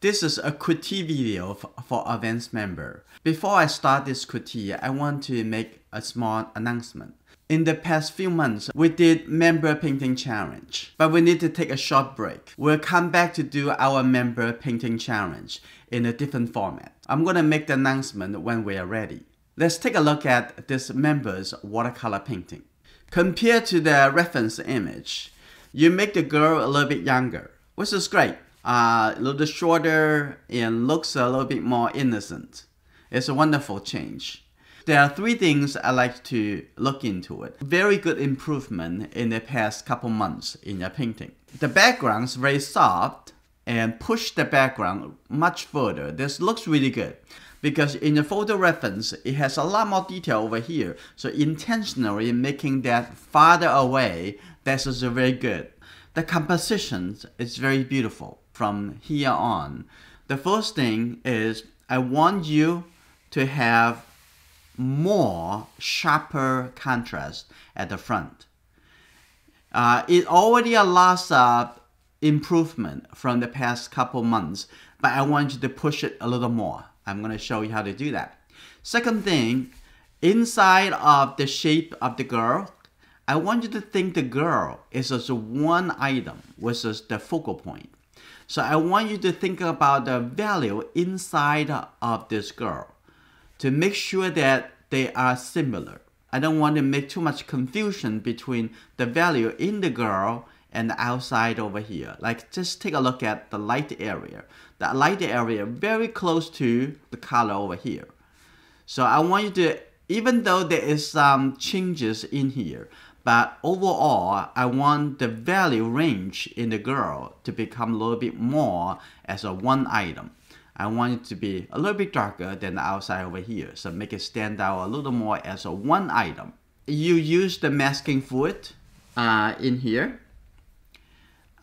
This is a QT video for advanced member. Before I start this QT, I want to make a small announcement. In the past few months, we did member painting challenge, but we need to take a short break. We'll come back to do our member painting challenge in a different format. I'm gonna make the announcement when we are ready. Let's take a look at this member's watercolor painting. Compared to the reference image, you make the girl a little bit younger, which is great. A little shorter and looks a little bit more innocent. It's a wonderful change. There are three things I like to look into it. Very good improvement in the past couple months in your painting. The background is very soft and push the background much further. This looks really good because in the photo reference, it has a lot more detail over here. So intentionally making that farther away, that's also very good. The composition is very beautiful from here on. The first thing is I want you to have more sharper contrast at the front. It already a lot of improvement from the past couple months, but I want you to push it a little more. I'm going to show you how to do that. Second thing, inside of the shape of the girl, I want you to think the girl is just one item, which is the focal point. So I want you to think about the value inside of this girl to make sure that they are similar. I don't want to make too much confusion between the value in the girl and the outside over here. Like just take a look at the light area. The light area very close to the color over here. So I want you to, even though there is some changes in here, but overall, I want the value range in the girl to become a little bit more as a one item. I want it to be a little bit darker than the outside over here. So make it stand out a little more as a one item. You use the masking fluid in here.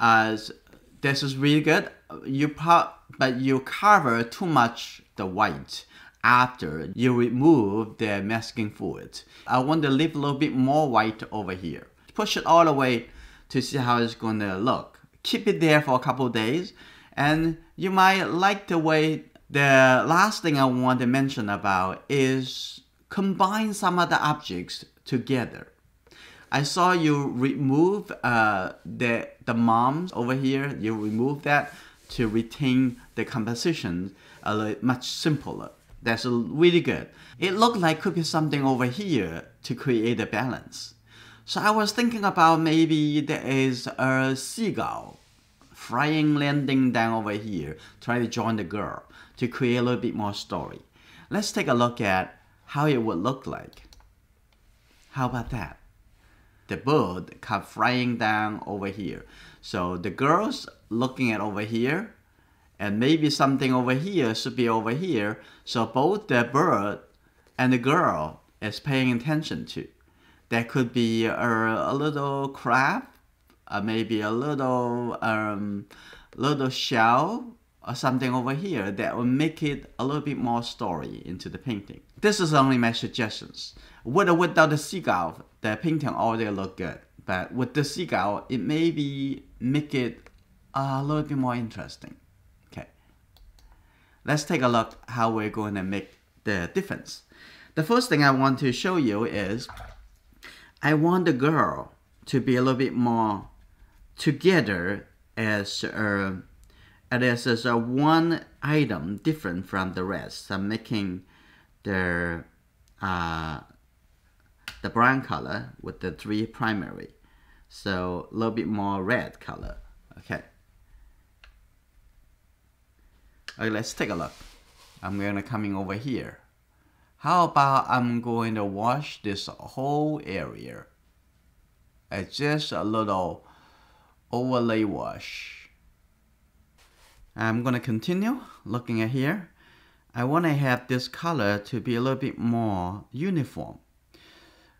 This is really good. But you cover too much the white after you remove the masking fluid. I want to leave a little bit more white over here. Push it all the way to see how it's going to look. Keep it there for a couple of days and you might like the way. The last thing I want to mention about is combine some of the objects together. I saw you remove the moms over here. You remove that to retain the composition a little much simpler. That's really good. It looked like could be something over here to create a balance. So I was thinking about maybe there is a seagull flying, landing down over here, try to join the girl to create a little bit more story. Let's take a look at how it would look like. How about that? The bird come flying down over here. So the girl's looking at over here, and maybe something over here should be over here. So both the bird and the girl is paying attention to. There could be a little crab, maybe a little shell or something over here that will make it a little bit more story into the painting. This is only my suggestions. With or without the seagull, the painting already look good. But with the seagull, it maybe make it a little bit more interesting. Let's take a look how we're going to make the difference. The first thing I want to show you is I want the girl to be a little bit more together as a one item different from the rest. So I'm making the brown color with the three primary. So a little bit more red color. Okay. Okay, let's take a look. I'm going to coming over here. How about I'm going to wash this whole area? It's just a little overlay wash. I'm going to continue looking at here. I want to have this color to be a little bit more uniform.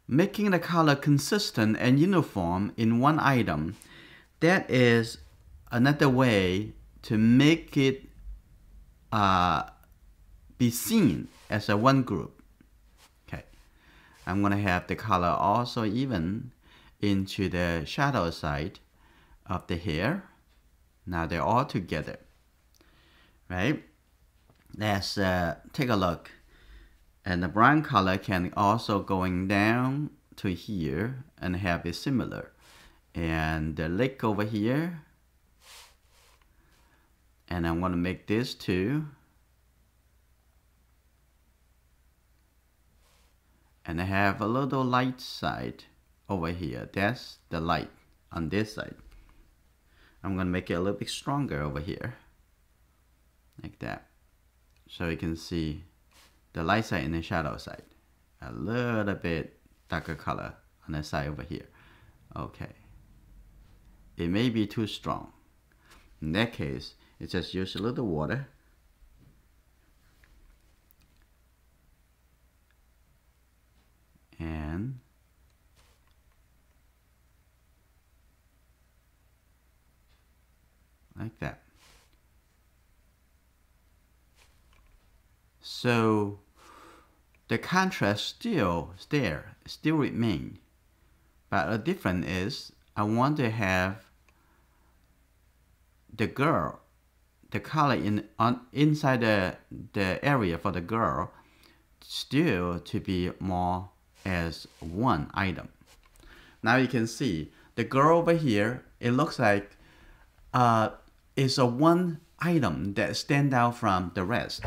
Making the color consistent and uniform in one item, that is another way to make it be seen as a one group. Okay, I'm gonna have the color also even into the shadow side of the hair. Now they're all together. right? Let's take a look. And the brown color can also going down to here and have it similar. And the lake over here. And I want to make this too. And I have a little light side over here. That's the light on this side. I'm going to make it a little bit stronger over here. Like that. So you can see the light side and the shadow side. A little bit darker color on the side over here. Okay. It may be too strong. In that case, you just use a little water. And like that. So the contrast still there, still remain. But the difference is I want to have the girl, the color inside the area for the girl still to be more as one item. Now you can see the girl over here, it looks like it's a one item that stands out from the rest.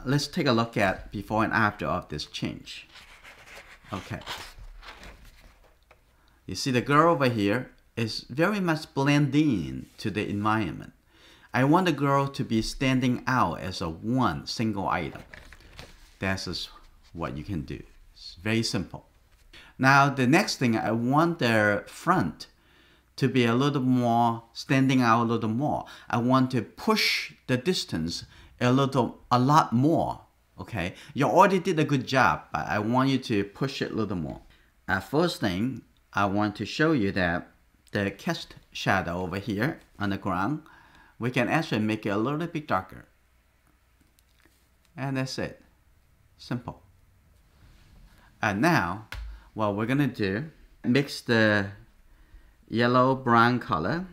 Let's take a look at before and after of this change. Okay. You see the girl over here is very much blending in to the environment. I want the girl to be standing out as a one single item. That's just what you can do. It's very simple. Now the next thing, I want the front to be a little more standing out a little more. I want to push the distance a lot more. Okay, you already did a good job, but I want you to push it a little more. First thing, I want to show you that the cast shadow over here on the ground, we can actually make it a little bit darker. And that's it. Simple. And now, what we're gonna do, mix the yellow brown color.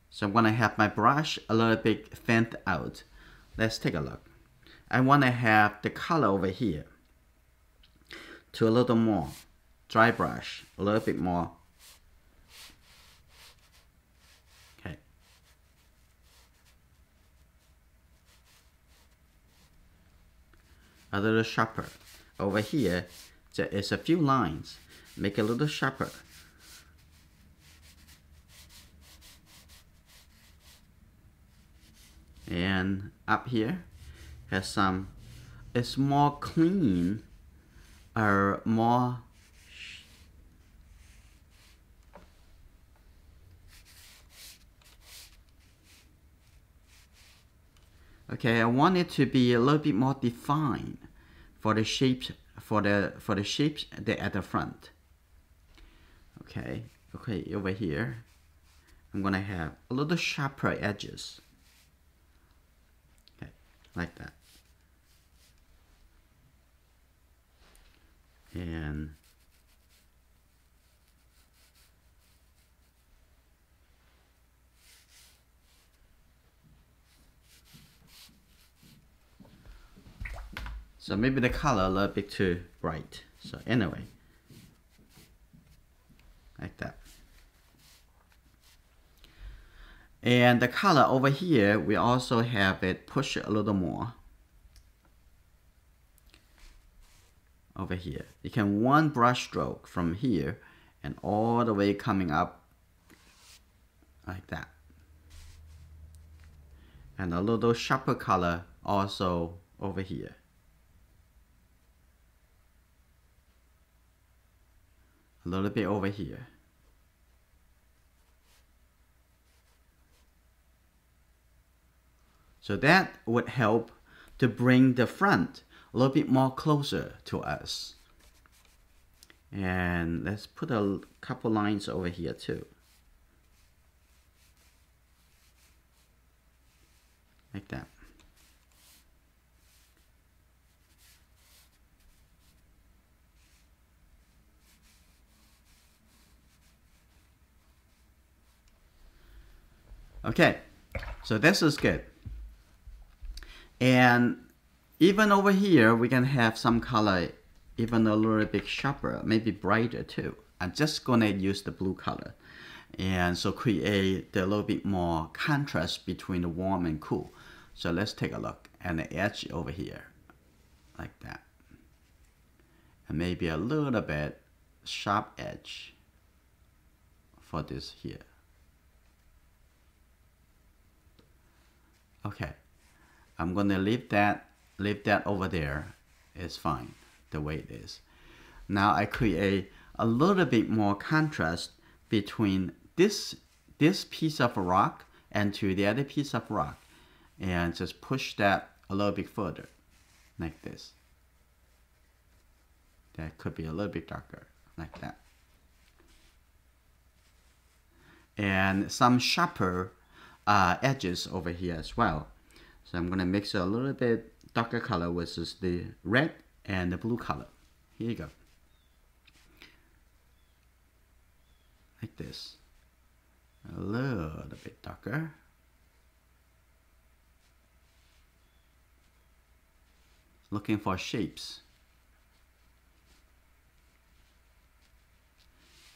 So I'm gonna have my brush a little bit fanned out. Let's take a look. I wanna have the color over here to a little more. Dry brush, a little bit more. Okay. A little sharper. Over here, there is a few lines. Make it a little sharper. And up here has some, it's more clean or more okay, I want it to be a little bit more defined for the shapes for the shapes that at the front. Okay, over here I'm gonna have a little sharper edges. Okay, like that. And so maybe the color a little bit too bright. So anyway, like that. And the color over here, we also have it push it a little more. Over here, you can one brush stroke from here and all the way coming up like that. And a little sharper color also over here. A little bit over here. So that would help to bring the front a little bit more closer to us. And let's put a couple lines over here too. Like that. Okay, So this is good. And even over here, we can have some color even a little bit sharper, maybe brighter too. I'm just gonna use the blue color. And so create a little bit more contrast between the warm and cool. So let's take a look at the edge over here, like that. And maybe a little bit sharp edge for this here. Okay, I'm gonna leave that over there. It's fine the way it is. Now I create a little bit more contrast between this piece of rock and to the other piece of rock, and just push that a little bit further, like this. That could be a little bit darker, like that. And some sharper edges over here as well. So I'm gonna mix a little bit darker color with the red and the blue color. Here you go. Like this. A little bit darker. Looking for shapes.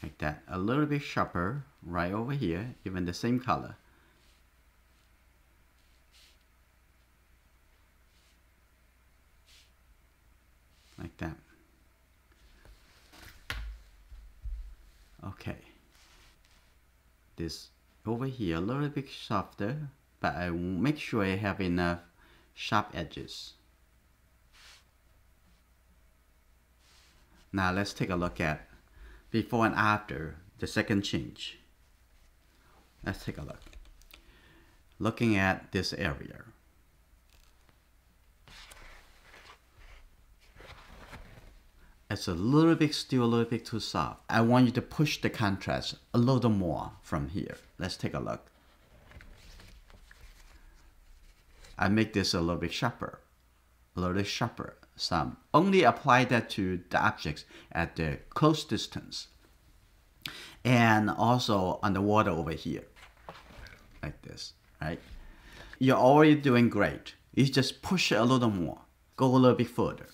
Like that. A little bit sharper right over here, even the same color. Like that. Okay. This over here a little bit softer, but I will make sure I have enough sharp edges. Now let's take a look at before and after the second change. Let's take a look. Looking at this area. It's still a little bit too soft. I want you to push the contrast a little more from here. Let's take a look. I make this a little bit sharper. Some. Only apply that to the objects at the close distance. And also on the water over here. Like this, right? You're already doing great. You just push it a little more. Go a little bit further.